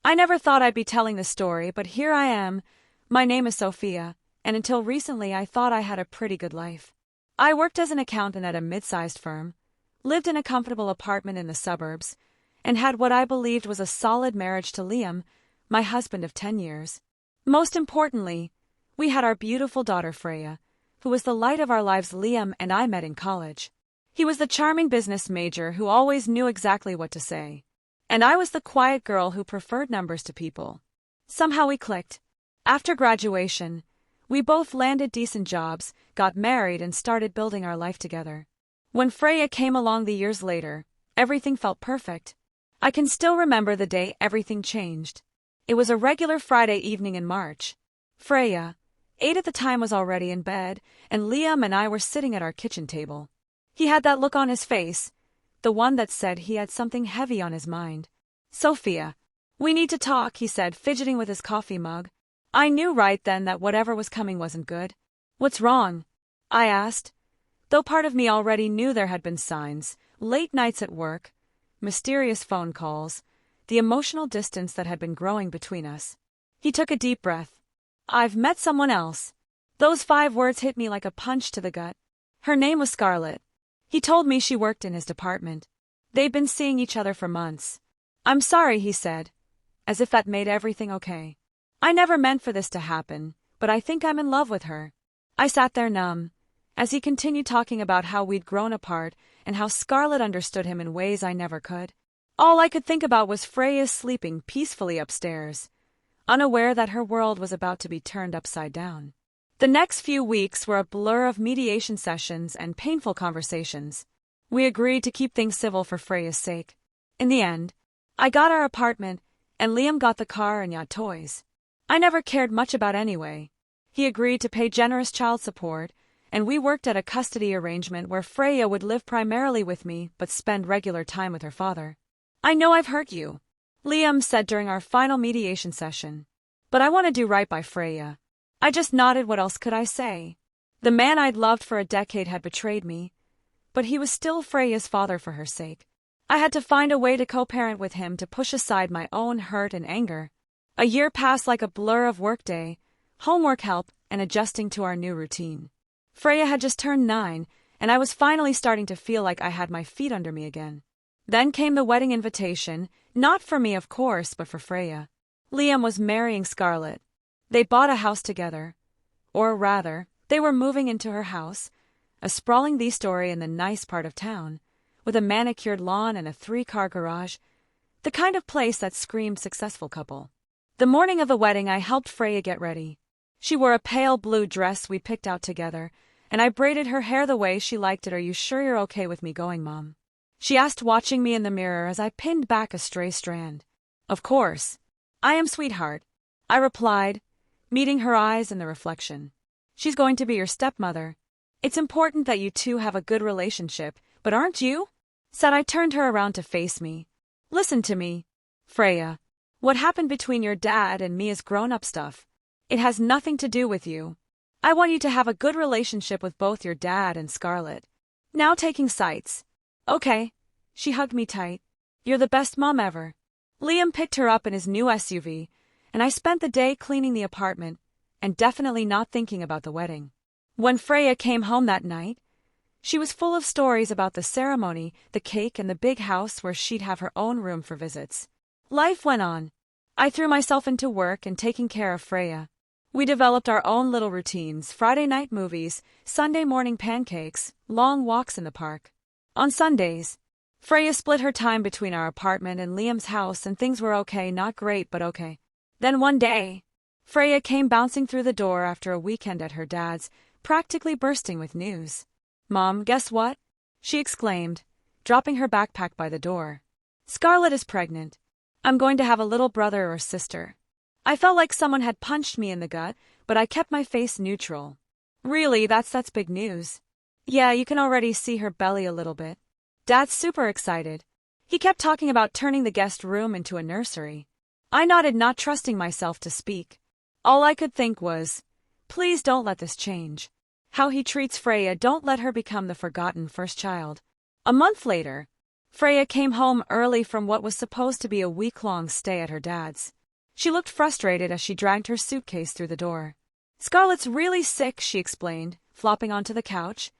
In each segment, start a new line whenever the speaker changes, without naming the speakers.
I never thought I'd be telling this story, but here I am. My name is Sophia, and until recently I thought I had a pretty good life. I worked as an accountant at a mid-sized firm, lived in a comfortable apartment in the suburbs, and had what I believed was a solid marriage to Liam, my husband of 10 years. Most importantly, we had our beautiful daughter Freya, who was the light of our lives. Liam and I met in college. He was the charming business major who always knew exactly what to say, and I was the quiet girl who preferred numbers to people. Somehow we clicked. After graduation, we both landed decent jobs, got married, and started building our life together. When Freya came along the years later, everything felt perfect. I can still remember the day everything changed. It was a regular Friday evening in March. Freya, 8 at the time, was already in bed, and Liam and I were sitting at our kitchen table. He had that look on his face, the one that said he had something heavy on his mind. "Sophia, we need to talk," he said, fidgeting with his coffee mug. I knew right then that whatever was coming wasn't good. "What's wrong?" I asked, though part of me already knew there had been signs: late nights at work, mysterious phone calls, the emotional distance that had been growing between us. He took a deep breath. "I've met someone else." Those 5 words hit me like a punch to the gut. Her name was Scarlett. He told me she worked in his department. They'd been seeing each other for months. "I'm sorry," he said, as if that made everything okay. "I never meant for this to happen, but I think I'm in love with her." I sat there numb, as he continued talking about how we'd grown apart and how Scarlett understood him in ways I never could. All I could think about was Freya sleeping peacefully upstairs, unaware that her world was about to be turned upside down. The next few weeks were a blur of mediation sessions and painful conversations. We agreed to keep things civil for Freya's sake. In the end, I got our apartment, and Liam got the car and yacht toys. I never cared much about anyway. He agreed to pay generous child support, and we worked at a custody arrangement where Freya would live primarily with me but spend regular time with her father. "I know I've hurt you," Liam said during our final mediation session, "but I want to do right by Freya." I just nodded. What else could I say? The man I'd loved for a decade had betrayed me, but he was still Freya's father for her sake. I had to find a way to co-parent with him, to push aside my own hurt and anger. A year passed like a blur of workday, homework help, and adjusting to our new routine. Freya had just turned 9, and I was finally starting to feel like I had my feet under me again. Then came the wedding invitation, not for me, of course, but for Freya. Liam was marrying Scarlett. They bought a house together. Or rather, they were moving into her house, a sprawling 3-story in the nice part of town, with a manicured lawn and a 3-car garage, the kind of place that screamed successful couple. The morning of the wedding, I helped Freya get ready. She wore a pale blue dress we picked out together, and I braided her hair the way she liked it. "Are you sure you're okay with me going, Mom?" she asked, watching me in the mirror as I pinned back a stray strand. "Of course. I am, sweetheart," I replied, meeting her eyes in the reflection. "She's going to be your stepmother. It's important that you two have a good relationship, but aren't you?" said I. Turned her around to face me. "Listen to me, Freya. What happened between your dad and me is grown-up stuff. It has nothing to do with you. I want you to have a good relationship with both your dad and Scarlett." Now taking sides. "Okay." She hugged me tight. "You're the best mom ever." Liam picked her up in his new SUV, and I spent the day cleaning the apartment, and definitely not thinking about the wedding. When Freya came home that night, she was full of stories about the ceremony, the cake, and the big house where she'd have her own room for visits. Life went on. I threw myself into work and taking care of Freya. We developed our own little routines: Friday night movies, Sunday morning pancakes, long walks in the park. On Sundays, Freya split her time between our apartment and Liam's house, and things were okay, not great, but okay. Then one day, Freya came bouncing through the door after a weekend at her dad's, practically bursting with news. "Mom, guess what?" she exclaimed, dropping her backpack by the door. "Scarlett is pregnant. I'm going to have a little brother or sister." I felt like someone had punched me in the gut, but I kept my face neutral. "Really, that's big news." "Yeah, you can already see her belly a little bit. Dad's super excited. He kept talking about turning the guest room into a nursery." I nodded, not trusting myself to speak. All I could think was, please don't let this change. How he treats Freya, don't let her become the forgotten first child. A month later, Freya came home early from what was supposed to be a week-long stay at her dad's. She looked frustrated as she dragged her suitcase through the door. "Scarlett's really sick," she explained, flopping onto the couch.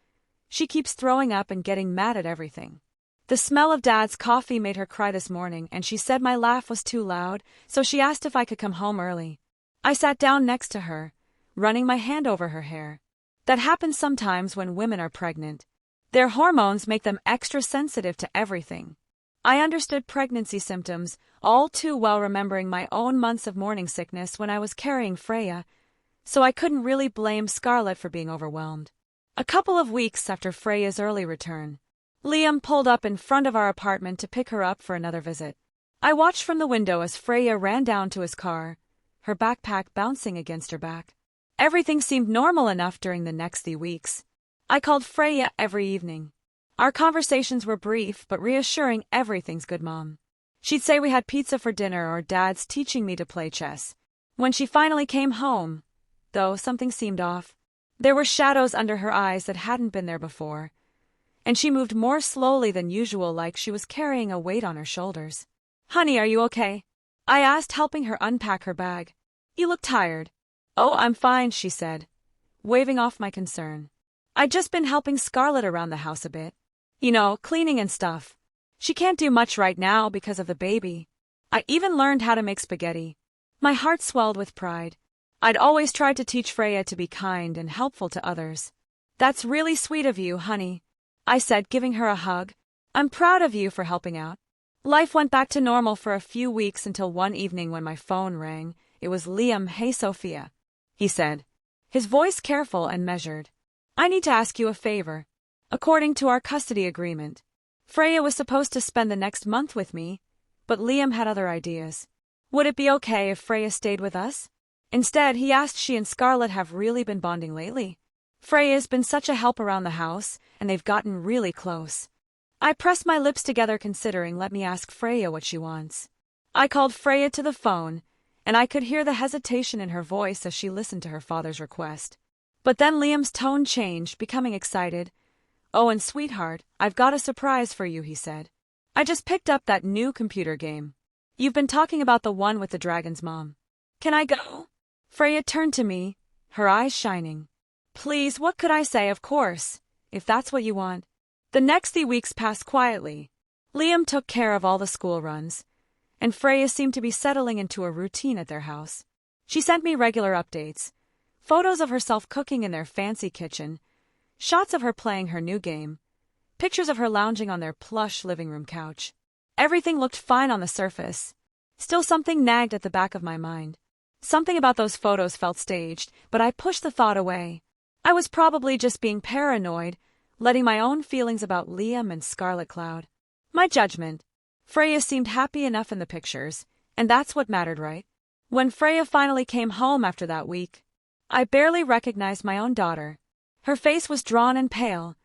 "She keeps throwing up and getting mad at everything. The smell of Dad's coffee made her cry this morning, and she said my laugh was too loud, so she asked if I could come home early." I sat down next to her, running my hand over her hair. That happens sometimes when women are pregnant. Their hormones make them extra sensitive to everything. I understood pregnancy symptoms all too well, remembering my own months of morning sickness when I was carrying Freya, so I couldn't really blame Scarlett for being overwhelmed. A couple of weeks after Freya's early return, Liam pulled up in front of our apartment to pick her up for another visit. I watched from the window as Freya ran down to his car, her backpack bouncing against her back. Everything seemed normal enough during the next few weeks. I called Freya every evening. Our conversations were brief but reassuring. "Everything's good, Mom." She'd say we had pizza for dinner or Dad's teaching me to play chess. When she finally came home, though, something seemed off. There were shadows under her eyes that hadn't been there before, and she moved more slowly than usual, like she was carrying a weight on her shoulders. "Honey, are you okay?" I asked, helping her unpack her bag. "You look tired." "Oh, I'm fine," she said, waving off my concern. "I'd just been helping Scarlett around the house a bit. You know, cleaning and stuff. She can't do much right now because of the baby. I even learned how to make spaghetti." My heart swelled with pride. I'd always tried to teach Freya to be kind and helpful to others. "That's really sweet of you, honey," I said, giving her a hug. "I'm proud of you for helping out." Life went back to normal for a few weeks until one evening when my phone rang. It was Liam. "Hey, Sophia," he said, his voice careful and measured. "I need to ask you a favor. According to our custody agreement, Freya was supposed to spend the next month with me, but Liam had other ideas. Would it be okay if Freya stayed with us? Instead, he asked, she and Scarlett have really been bonding lately. Freya's been such a help around the house, and they've gotten really close." I pressed my lips together, considering. "Let me ask Freya what she wants." I called Freya to the phone, and I could hear the hesitation in her voice as she listened to her father's request. But then Liam's tone changed, becoming excited. "Oh, and sweetheart, I've got a surprise for you," he said. "I just picked up that new computer game. You've been talking about the one with the dragons, Mom. Can I go?" Freya turned to me, her eyes shining. "Please, what could I say? Of course, if that's what you want." The next few weeks passed quietly. Liam took care of all the school runs, and Freya seemed to be settling into a routine at their house. She sent me regular updates, photos of herself cooking in their fancy kitchen, shots of her playing her new game, pictures of her lounging on their plush living room couch. Everything looked fine on the surface. Still, something nagged at the back of my mind. Something about those photos felt staged, but I pushed the thought away. I was probably just being paranoid, letting my own feelings about Liam and Scarlet cloud my judgment. Freya seemed happy enough in the pictures, and that's what mattered, right? When Freya finally came home after that week, I barely recognized my own daughter. Her face was drawn and pale,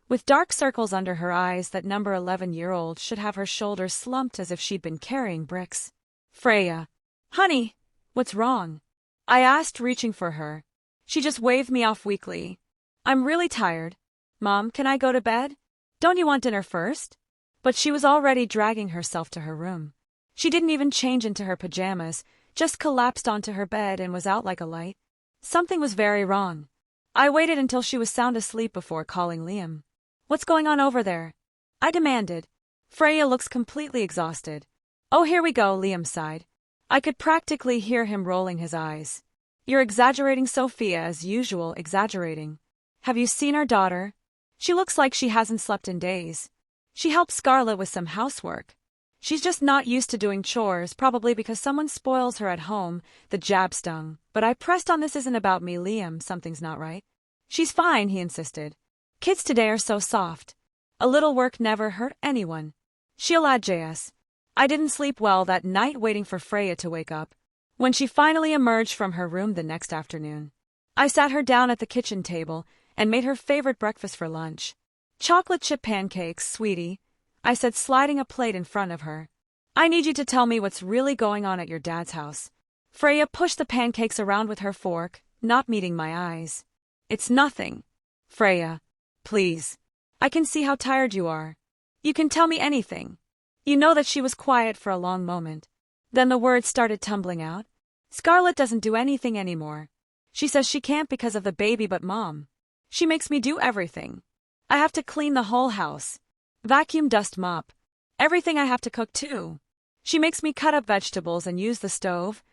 with dark circles under her eyes that number 11-year-old should have her shoulders slumped as if she'd been carrying bricks. "Freya. Honey, what's wrong?" I asked, reaching for her. She just waved me off weakly. "I'm really tired. Mom, can I go to bed? Don't you want dinner first?" But she was already dragging herself to her room. She didn't even change into her pajamas, just collapsed onto her bed and was out like a light. Something was very wrong. I waited until she was sound asleep before calling Liam. "What's going on over there?" I demanded. "Freya looks completely exhausted." "Oh, here we go," Liam sighed. I could practically hear him rolling his eyes. "You're exaggerating, Sophia, as usual, exaggerating. Have you seen our daughter? She looks like she hasn't slept in days. She helped Scarlett with some housework. She's just not used to doing chores, probably because someone spoils her at home." The jab stung, but I pressed on. "This isn't about me, Liam. Something's not right." "She's fine," he insisted. "Kids today are so soft. A little work never hurt anyone. She'll adjust." I didn't sleep well that night, waiting for Freya to wake up. When she finally emerged from her room the next afternoon, I sat her down at the kitchen table and made her favorite breakfast for lunch. "Chocolate chip pancakes, sweetie," I said, sliding a plate in front of her. "I need you to tell me what's really going on at your dad's house." Freya pushed the pancakes around with her fork, not meeting my eyes. "It's nothing." "Freya, please. I can see how tired you are." You can tell me anything. You know that she was quiet for a long moment. Then the words started tumbling out. Scarlett doesn't do anything anymore. She says she can't because of the baby, but Mom. She makes me do everything. I have to clean the whole house. Vacuum, dust, mop. Everything. I have to cook too. She makes me cut up vegetables and use the stove.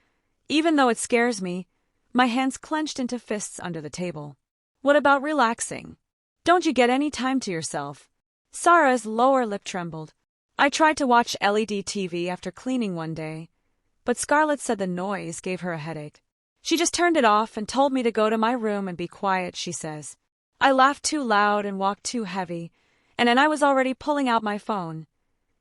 Even though it scares me, my hands clenched into fists under the table. What about relaxing? Don't you get any time to yourself? Sarah's lower lip trembled. I tried to watch LED TV after cleaning one day, but Scarlett said the noise gave her a headache. She just turned it off and told me to go to my room and be quiet, she says. I laughed too loud and walked too heavy, and then I was already pulling out my phone.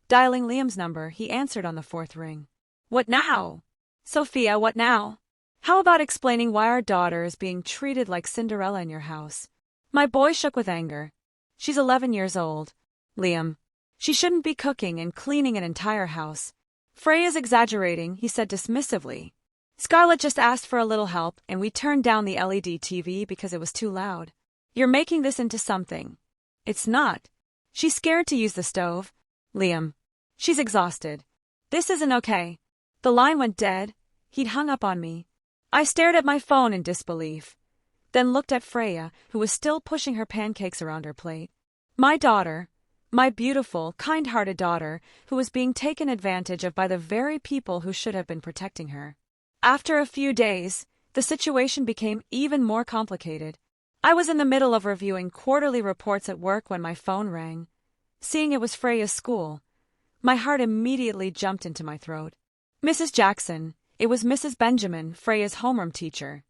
Dialing Liam's number, he answered on the fourth ring. What now? Sophia, what now? How about explaining why our daughter is being treated like Cinderella in your house? My boy shook with anger. She's 11 years old. Liam. She shouldn't be cooking and cleaning an entire house. Freya's exaggerating, he said dismissively. Scarlett just asked for a little help, and we turned down the LED TV because it was too loud. You're making this into something. It's not. She's scared to use the stove. Liam. She's exhausted. This isn't okay. The line went dead. He'd hung up on me. I stared at my phone in disbelief, then looked at Freya, who was still pushing her pancakes around her plate. My daughter, my beautiful, kind-hearted daughter, who was being taken advantage of by the very people who should have been protecting her. After a few days, the situation became even more complicated. I was in the middle of reviewing quarterly reports at work when my phone rang. Seeing it was Freya's school, my heart immediately jumped into my throat. Mrs. Jackson, it was Mrs. Benjamin, Freya's homeroom teacher.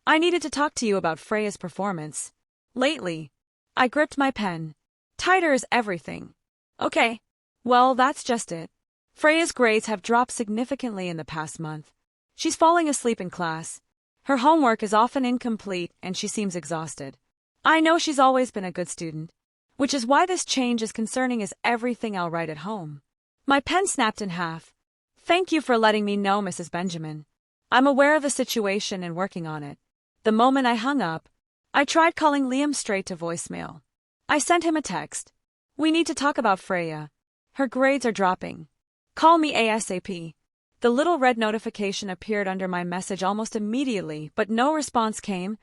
I needed to talk to you about Freya's performance. Lately, I gripped my pen. Tighter is everything. Okay. Well, that's just it. Freya's grades have dropped significantly in the past month. She's falling asleep in class. Her homework is often incomplete and she seems exhausted. I know she's always been a good student, which is why this change is concerning. Is everything all right at home? My pen snapped in half. Thank you for letting me know, Mrs. Benjamin. I'm aware of the situation and working on it. The moment I hung up, I tried calling Liam straight to voicemail. I sent him a text. We need to talk about Freya. Her grades are dropping. Call me ASAP. The little red notification appeared under my message almost immediately, but no response came.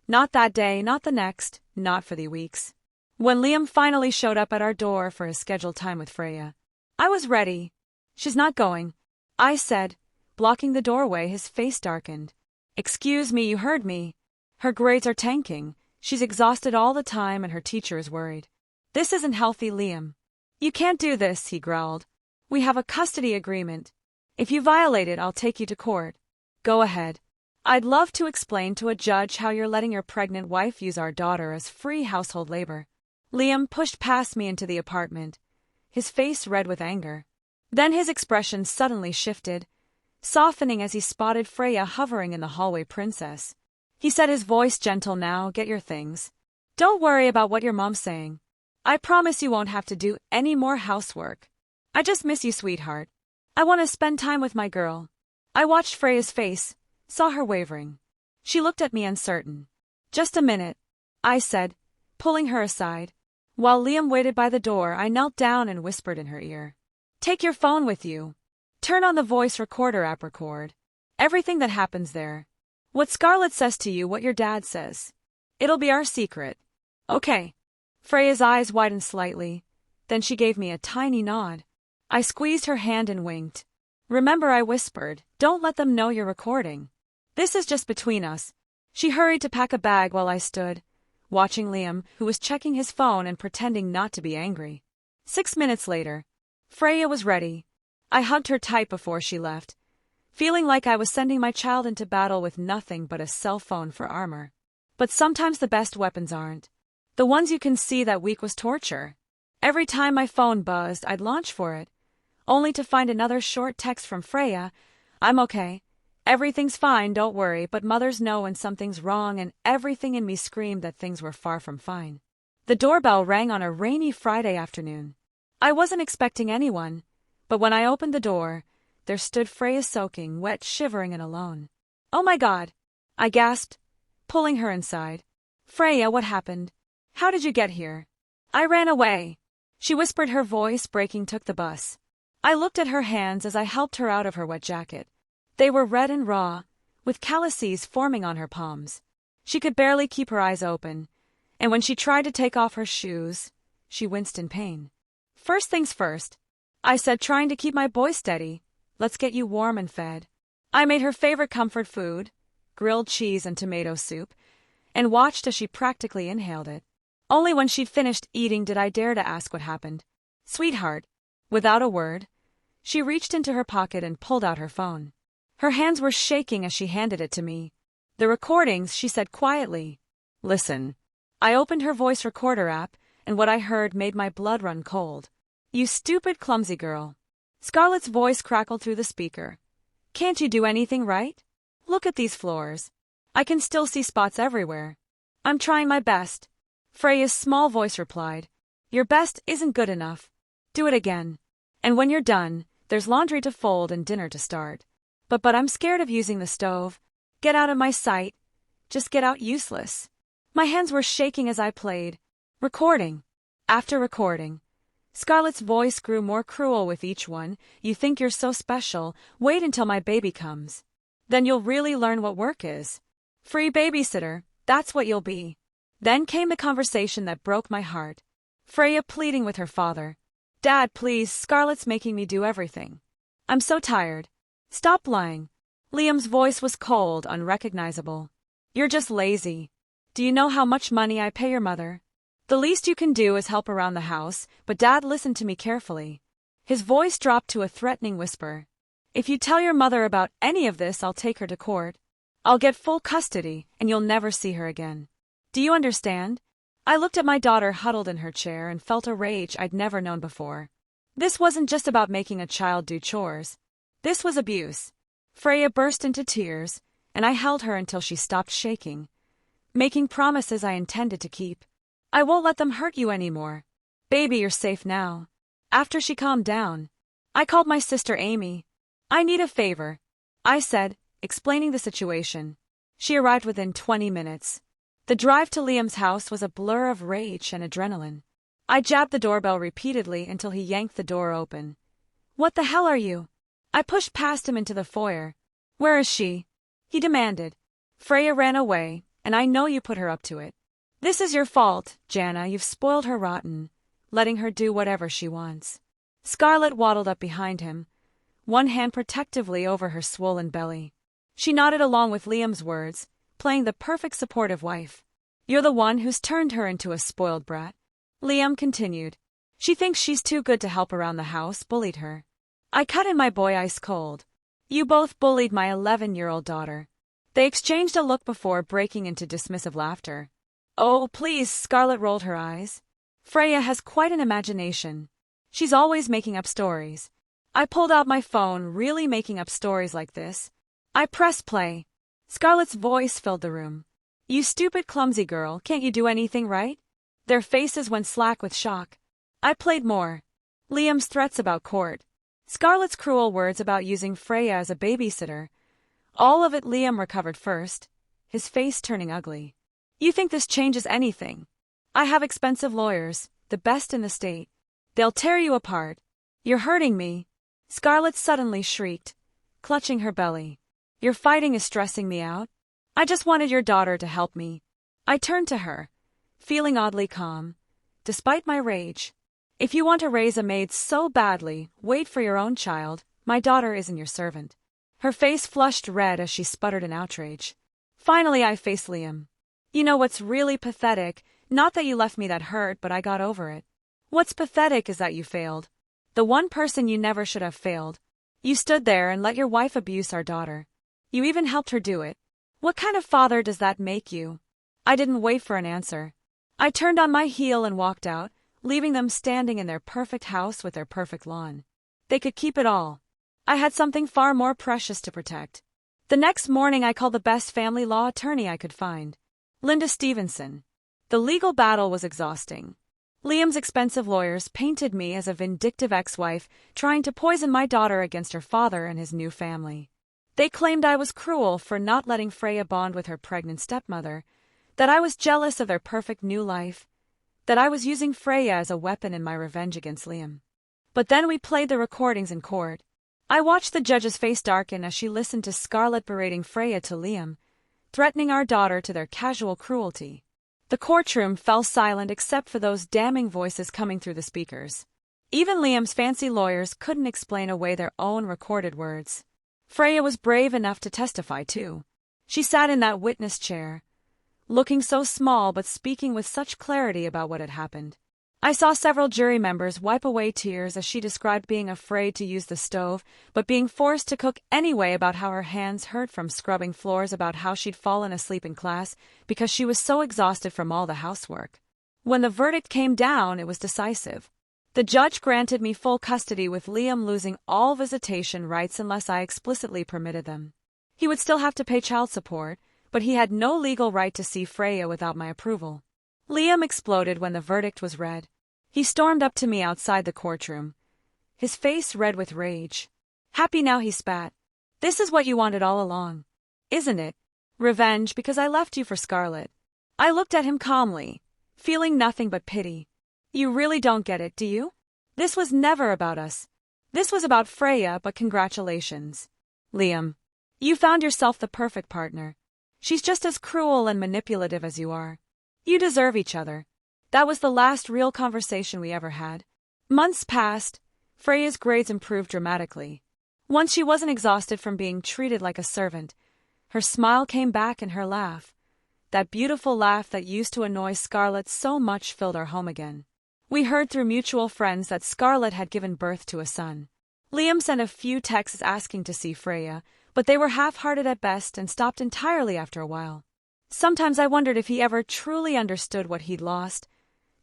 Not that day, not the next, not for the weeks. When Liam finally showed up at our door for his scheduled time with Freya, I was ready. She's not going, I said, blocking the doorway. His face darkened. Excuse me, you heard me. Her grades are tanking. She's exhausted all the time and her teacher is worried. This isn't healthy, Liam. You can't do this, he growled. We have a custody agreement. If you violate it, I'll take you to court. Go ahead. I'd love to explain to a judge how you're letting your pregnant wife use our daughter as free household labor. Liam pushed past me into the apartment, his face red with anger. Then his expression suddenly shifted, softening as he spotted Freya hovering in the hallway. Princess. He said, his voice gentle now, get your things. Don't worry about what your mom's saying. I promise you won't have to do any more housework. I just miss you, sweetheart. I want to spend time with my girl. I watched Freya's face, saw her wavering. She looked at me uncertain. Just a minute, I said, pulling her aside. While Liam waited by the door, I knelt down and whispered in her ear. Take your phone with you. Turn on the voice recorder app, record everything that happens there. What Scarlett says to you, what your dad says. It'll be our secret. Okay. Freya's eyes widened slightly. Then she gave me a tiny nod. I squeezed her hand and winked. Remember, I whispered, don't let them know you're recording. This is just between us. She hurried to pack a bag while I stood, watching Liam, who was checking his phone and pretending not to be angry. 6 minutes later, Freya was ready. I hugged her tight before she left, feeling like I was sending my child into battle with nothing but a cell phone for armor. But sometimes the best weapons aren't the ones you can see. That week was torture. Every time my phone buzzed, I'd launch for it, only to find another short text from Freya. I'm okay. Everything's fine, don't worry, but mothers know when something's wrong, and everything in me screamed that things were far from fine. The doorbell rang on a rainy Friday afternoon. I wasn't expecting anyone, but when I opened the door, there stood Freya, soaking wet, shivering and alone. Oh my God! I gasped, pulling her inside. Freya, what happened? How did you get here? I ran away. She whispered, her voice breaking. Took the bus. I looked at her hands as I helped her out of her wet jacket. They were red and raw, with calluses forming on her palms. She could barely keep her eyes open, and when she tried to take off her shoes, she winced in pain. First things first, I said, trying to keep my boy steady. Let's get you warm and fed. I made her favorite comfort food, grilled cheese and tomato soup, and watched as she practically inhaled it. Only when she'd finished eating did I dare to ask what happened. Sweetheart, without a word, she reached into her pocket and pulled out her phone. Her hands were shaking as she handed it to me. The recordings, she said quietly. Listen. I opened her voice recorder app, and what I heard made my blood run cold. You stupid, clumsy girl. Scarlett's voice crackled through the speaker. Can't you do anything right? Look at these floors. I can still see spots everywhere. I'm trying my best. Freya's small voice replied. Your best isn't good enough. Do it again. And when you're done, there's laundry to fold and dinner to start. But I'm scared of using the stove. Get out of my sight. Just get out, useless. My hands were shaking as I played. Recording. After recording. Scarlett's voice grew more cruel with each one. You think you're so special. Wait until my baby comes. Then you'll really learn what work is. Free babysitter, that's what you'll be. Then came the conversation that broke my heart. Freya pleading with her father. Dad, please, Scarlett's making me do everything. I'm so tired. Stop lying. Liam's voice was cold, unrecognizable. You're just lazy. Do you know how much money I pay your mother? The least you can do is help around the house, but Dad listened to me carefully. His voice dropped to a threatening whisper. If you tell your mother about any of this, I'll take her to court. I'll get full custody, and you'll never see her again. Do you understand? I looked at my daughter huddled in her chair and felt a rage I'd never known before. This wasn't just about making a child do chores. This was abuse. Freya burst into tears, and I held her until she stopped shaking, making promises I intended to keep. I won't let them hurt you anymore. Baby, you're safe now. After she calmed down, I called my sister Amy. I need a favor, I said, explaining the situation. She arrived within 20 minutes. The drive to Liam's house was a blur of rage and adrenaline. I jabbed the doorbell repeatedly until he yanked the door open. What the hell are you? I pushed past him into the foyer. Where is she? He demanded. Freya ran away, and I know you put her up to it. This is your fault, Jana. You've spoiled her rotten, letting her do whatever she wants. Scarlett waddled up behind him, one hand protectively over her swollen belly. She nodded along with Liam's words, playing the perfect supportive wife. You're the one who's turned her into a spoiled brat. Liam continued. She thinks she's too good to help around the house, bullied her. I cut in my boy ice cold. You both bullied my 11-year-old daughter. They exchanged a look before breaking into dismissive laughter. Oh, please, Scarlett rolled her eyes. Freya has quite an imagination. She's always making up stories. I pulled out my phone, really making up stories like this. I pressed play. Scarlett's voice filled the room. You stupid, clumsy girl, can't you do anything right? Their faces went slack with shock. I played more. Liam's threats about court. Scarlett's cruel words about using Freya as a babysitter. All of it. Liam recovered first, his face turning ugly. You think this changes anything? I have expensive lawyers, the best in the state. They'll tear you apart. You're hurting me. Scarlett suddenly shrieked, clutching her belly. Your fighting is stressing me out. I just wanted your daughter to help me. I turned to her, feeling oddly calm, despite my rage. If you want to raise a maid so badly, wait for your own child. My daughter isn't your servant. Her face flushed red as she sputtered in outrage. Finally, I faced Liam. You know what's really pathetic? Not that you left me that hurt, but I got over it. What's pathetic is that you failed. The one person you never should have failed. You stood there and let your wife abuse our daughter. You even helped her do it. What kind of father does that make you? I didn't wait for an answer. I turned on my heel and walked out, leaving them standing in their perfect house with their perfect lawn. They could keep it all. I had something far more precious to protect. The next morning I called the best family law attorney I could find. Linda Stevenson. The legal battle was exhausting. Liam's expensive lawyers painted me as a vindictive ex-wife trying to poison my daughter against her father and his new family. They claimed I was cruel for not letting Freya bond with her pregnant stepmother, that I was jealous of their perfect new life. that I was using Freya as a weapon in my revenge against Liam. But then we played the recordings in court. I watched the judge's face darken as she listened to Scarlett berating Freya to Liam, threatening our daughter to their casual cruelty. The courtroom fell silent except for those damning voices coming through the speakers. Even Liam's fancy lawyers couldn't explain away their own recorded words. Freya was brave enough to testify too. She sat in that witness chair, looking so small but speaking with such clarity about what had happened. I saw several jury members wipe away tears as she described being afraid to use the stove, but being forced to cook anyway, about how her hands hurt from scrubbing floors, about how she'd fallen asleep in class because she was so exhausted from all the housework. When the verdict came down, it was decisive. The judge granted me full custody, with Liam losing all visitation rights unless I explicitly permitted them. He would still have to pay child support, but he had no legal right to see Freya without my approval. Liam exploded when the verdict was read. He stormed up to me outside the courtroom, his face red with rage. Happy now, he spat. This is what you wanted all along, isn't it? Revenge because I left you for Scarlett. I looked at him calmly, feeling nothing but pity. You really don't get it, do you? This was never about us. This was about Freya, but congratulations. Liam, you found yourself the perfect partner. She's just as cruel and manipulative as you are. You deserve each other. That was the last real conversation we ever had. Months passed. Freya's grades improved dramatically. Once she wasn't exhausted from being treated like a servant. Her smile came back and her laugh, that beautiful laugh that used to annoy Scarlett so much, filled our home again. We heard through mutual friends that Scarlett had given birth to a son. Liam sent a few texts asking to see Freya, but they were half-hearted at best and stopped entirely after a while. Sometimes I wondered if he ever truly understood what he'd lost.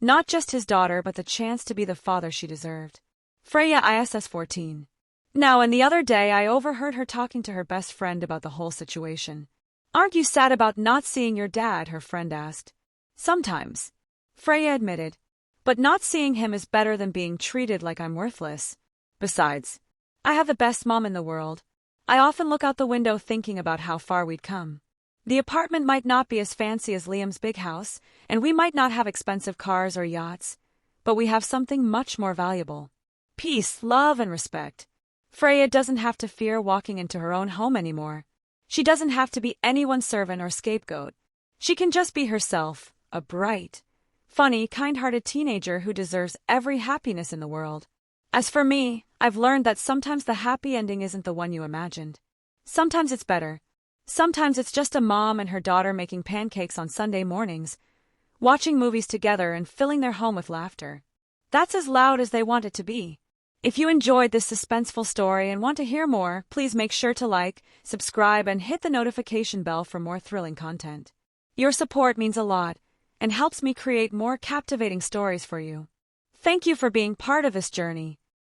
Not just his daughter, but the chance to be the father she deserved. Freya ISS 14. Now, and the other day I overheard her talking to her best friend about the whole situation. Aren't you sad about not seeing your dad? Her friend asked. Sometimes, Freya admitted. But not seeing him is better than being treated like I'm worthless. Besides, I have the best mom in the world. I often look out the window thinking about how far we'd come. The apartment might not be as fancy as Liam's big house, and we might not have expensive cars or yachts, but we have something much more valuable. Peace, love, and respect. Freya doesn't have to fear walking into her own home anymore. She doesn't have to be anyone's servant or scapegoat. She can just be herself, a bright, funny, kind-hearted teenager who deserves every happiness in the world. As for me, I've learned that sometimes the happy ending isn't the one you imagined. Sometimes it's better. Sometimes it's just a mom and her daughter making pancakes on Sunday mornings, watching movies together and filling their home with laughter. That's as loud as they want it to be. If you enjoyed this suspenseful story and want to hear more, please make sure to like, subscribe, and hit the notification bell for more thrilling content. Your support means a lot and helps me create more captivating stories for you. Thank you for being part of this journey.